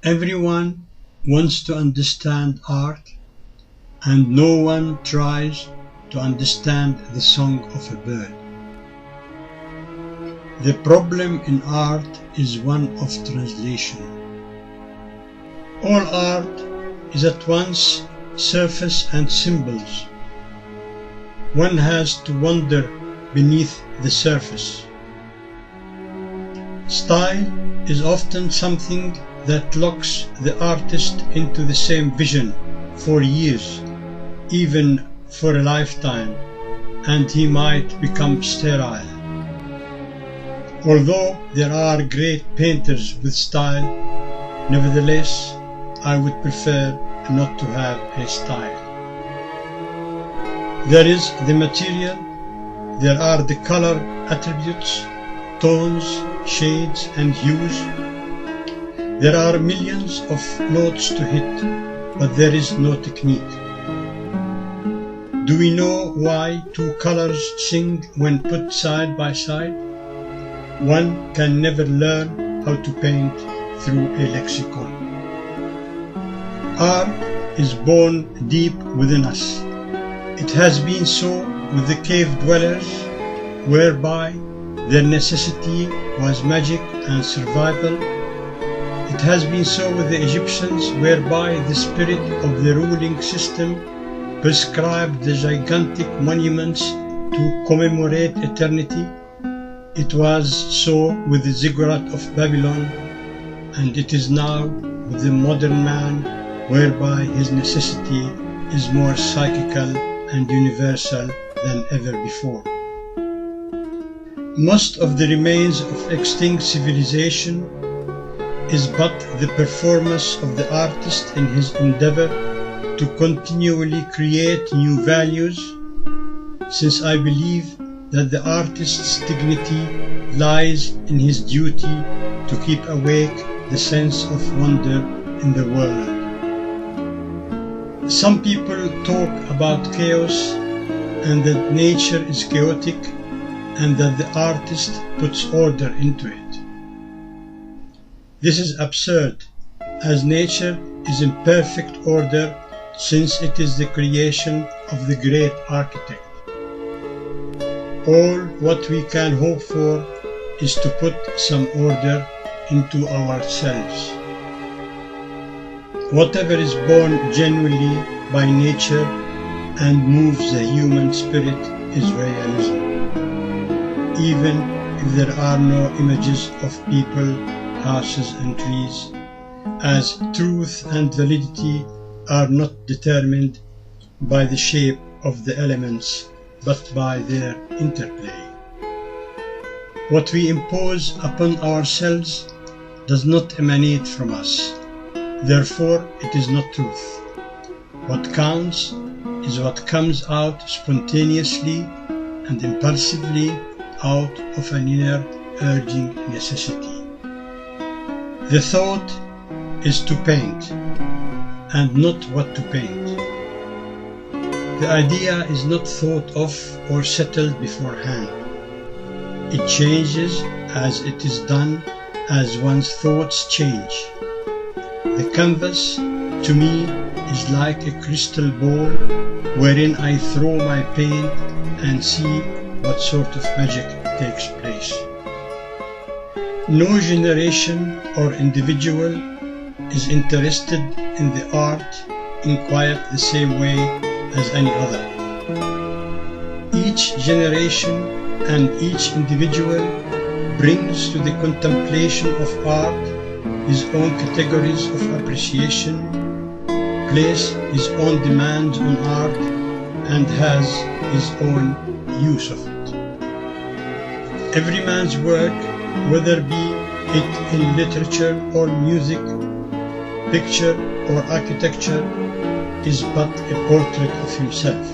Everyone wants to understand art, and no one tries to understand the song of a bird. The problem in art is one of translation. All art is at once surface and symbols. One has to wander beneath the surface. Style is often something that locks the artist into the same vision for years, even for a lifetime, and he might become sterile. Although there are great painters with style, nevertheless, I would prefer not to have a style. There is the material, there are the color attributes, tones, shades and hues. There are millions of notes to hit, but there is no technique. Do we know why two colors sing when put side by side? One can never learn how to paint through a lexicon. Art is born deep within us. It has been so with the cave dwellers, whereby their necessity was magic and survival. It has been so with the Egyptians, whereby the spirit of the ruling system prescribed the gigantic monuments to commemorate eternity. It was so with the ziggurat of Babylon, and it is now with the modern man, whereby his necessity is more psychical and universal than ever before. Most of the remains of extinct civilization is but the performance of the artist in his endeavor to continually create new values, since I believe that the artist's dignity lies in his duty to keep awake the sense of wonder in the world. Some people talk about chaos and that nature is chaotic and that the artist puts order into it. This is absurd, as nature is in perfect order since it is the creation of the great architect. All what we can hope for is to put some order into ourselves. Whatever is born genuinely by nature and moves the human spirit is realism. Even if there are no images of people, houses and trees, as truth and validity are not determined by the shape of the elements, but by their interplay. What we impose upon ourselves does not emanate from us, therefore it is not truth. What counts is what comes out spontaneously and impulsively out of an inner urging necessity. The thought is to paint, and not what to paint. The idea is not thought of or settled beforehand. It changes as it is done, as one's thoughts change. The canvas, to me, is like a crystal ball wherein I throw my paint and see what sort of magic takes place. No generation or individual is interested in the art in quite the same way as any other. Each generation and each individual brings to the contemplation of art his own categories of appreciation, place his own demands on art, and has his own use of it. Every man's work, whether be it in literature or music, picture or architecture, is but a portrait of himself.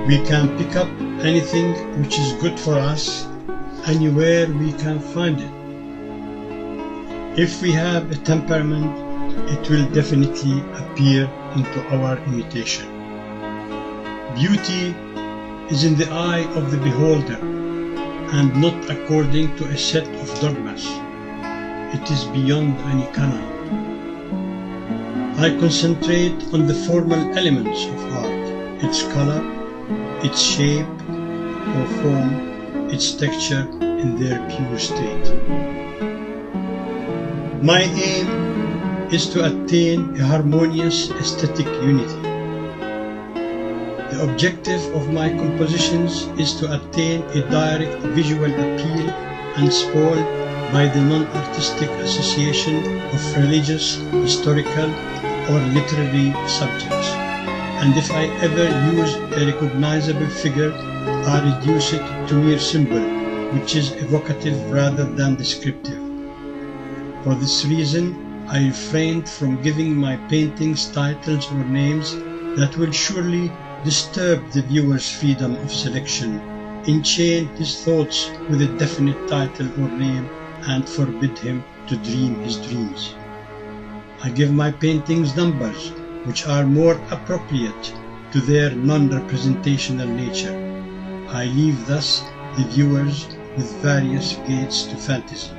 We can pick up anything which is good for us anywhere we can find it. If we have a temperament, it will definitely appear into our imitation. Beauty is in the eye of the beholder, and not according to a set of dogmas. it is beyond any canon. I concentrate on the formal elements of art, its color, its shape or form, its texture in their pure state. My aim is to attain a harmonious aesthetic unity. The objective of my compositions is to attain a direct visual appeal unspoiled by the non-artistic association of religious, historical, or literary subjects. And if I ever use a recognizable figure, I reduce it to mere symbol, which is evocative rather than descriptive. For this reason, I refrained from giving my paintings titles or names that will surely disturb the viewer's freedom of selection, enchain his thoughts with a definite title or name, and forbid him to dream his dreams. I give my paintings numbers which are more appropriate to their non-representational nature. I leave thus the viewers with various gates to fantasy.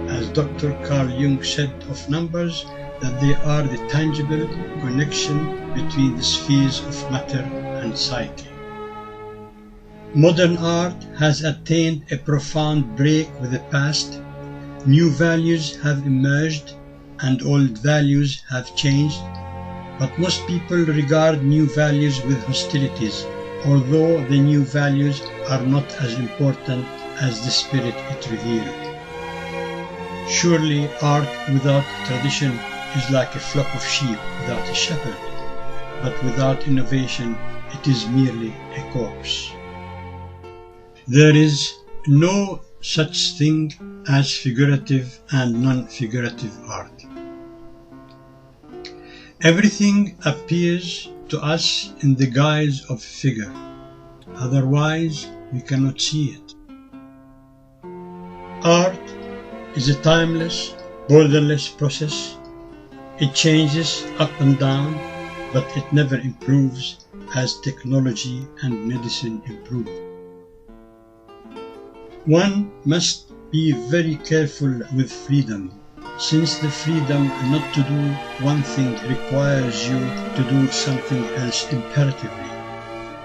As Dr. Carl Jung said of numbers, that they are the tangible connection between the spheres of matter and psyche. Modern art has attained a profound break with the past. New values have emerged and old values have changed, but most people regard new values with hostilities, although the new values are not as important as the spirit it revealed. Surely art without tradition is like a flock of sheep without a shepherd, but without innovation it is merely a corpse. There is no such thing as figurative and non-figurative art. Everything appears to us in the guise of a figure, otherwise we cannot see it. Art is a timeless, borderless process. It changes up and down, but it never improves as technology and medicine improve. One must be very careful with freedom, since the freedom not to do one thing requires you to do something else imperatively.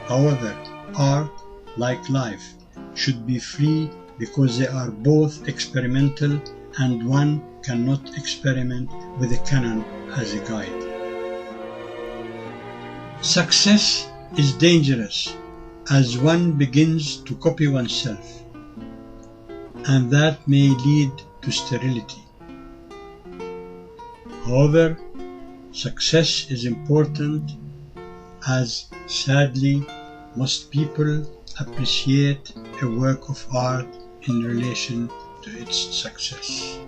However, art, like life, should be free because they are both experimental and one cannot experiment with a canon as a guide. Success is dangerous as one begins to copy oneself, and that may lead to sterility. However, success is important as sadly most people appreciate a work of art in relation to its success.